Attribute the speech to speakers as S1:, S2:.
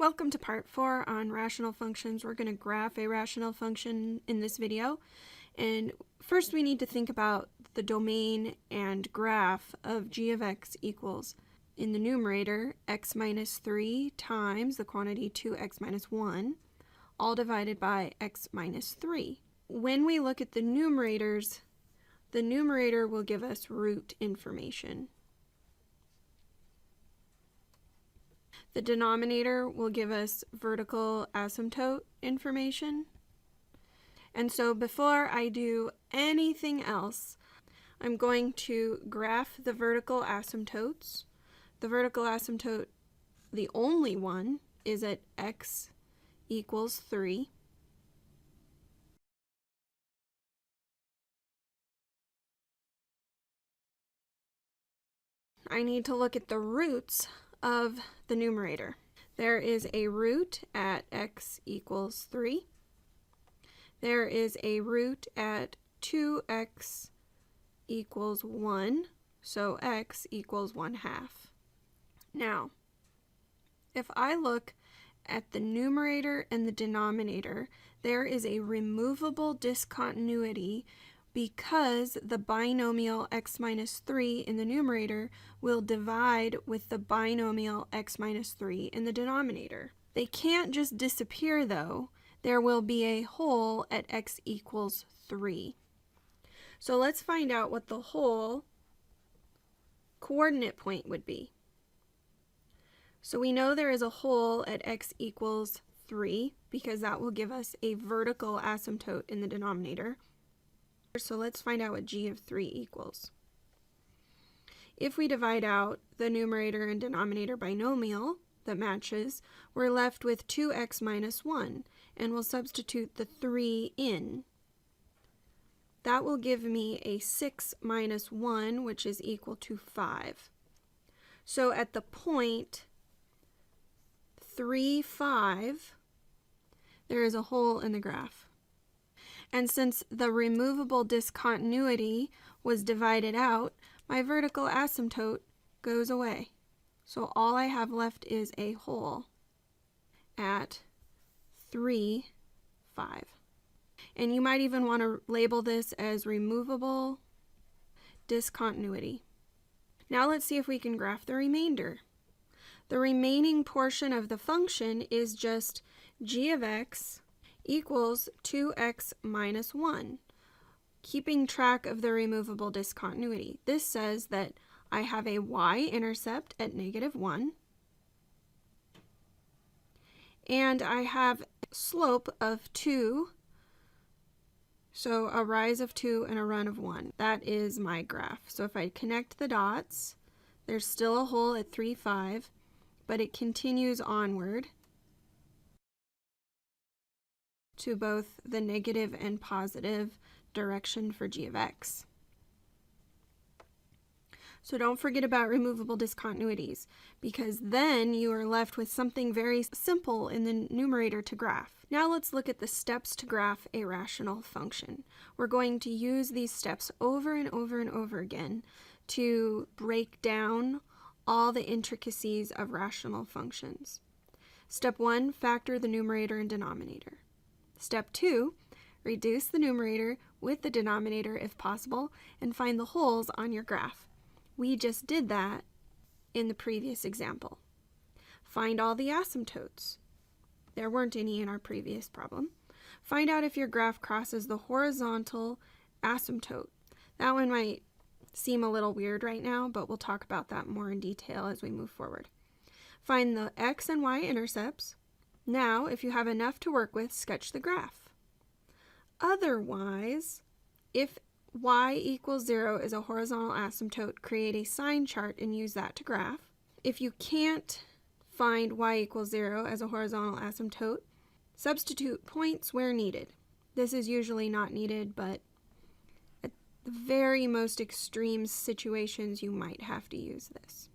S1: Welcome to part 4 on rational functions. We're going to graph a rational function in this video. And first we need to think about the domain and graph of g of x equals, in the numerator, x minus 3 times the quantity 2x minus 1, all divided by x minus 3. When we look at the numerators, the numerator will give us root information. The denominator will give us vertical asymptote information. And so before I do anything else, I'm going to graph the vertical asymptotes. The vertical asymptote, the only one, is at x equals 3. I need to look at the roots of the numerator. There is a root at x equals 3. There is a root at 2x equals 1, so x equals 1/2. Now, if I look at the numerator and the denominator, there is a removable discontinuity because the binomial x minus 3 in the numerator will divide with the binomial x minus 3 in the denominator. They can't just disappear though. There will be a hole at x equals 3. So let's find out what the whole coordinate point would be. So we know there is a hole at x equals 3 because that will give us a vertical asymptote in the denominator. So let's find out what g of 3 equals. If we divide out the numerator and denominator binomial that matches, we're left with 2x minus 1, and we'll substitute the 3 in. That will give me a 6 minus 1, which is equal to 5. So at the point 3, 5, there is a hole in the graph. And since the removable discontinuity was divided out, my vertical asymptote goes away. So all I have left is a hole at 3, 5. And you might even want to label this as removable discontinuity. Now let's see if we can graph the remainder. The remaining portion of the function is just g of x equals 2x minus 1, keeping track of the removable discontinuity. This says that I have a y-intercept at -1, and I have a slope of 2, so a rise of 2 and a run of 1. That is my graph. So if I connect the dots, there's still a hole at 3, 5, but it continues onward to both the negative and positive direction for g of x. So don't forget about removable discontinuities, because then you are left with something very simple in the numerator to graph. Now let's look at the steps to graph a rational function. We're going to use these steps over and over and over again to break down all the intricacies of rational functions. Step 1, factor the numerator and denominator. Step 2, reduce the numerator with the denominator if possible and find the holes on your graph. We just did that in the previous example. Find all the asymptotes. There weren't any in our previous problem. Find out if your graph crosses the horizontal asymptote. That one might seem a little weird right now, but we'll talk about that more in detail as we move forward. Find the x and y intercepts. Now, if you have enough to work with, sketch the graph. Otherwise, if y equals 0 is a horizontal asymptote, create a sign chart and use that to graph. If you can't find y equals 0 as a horizontal asymptote, substitute points where needed. This is usually not needed, but at the very most extreme situations, you might have to use this.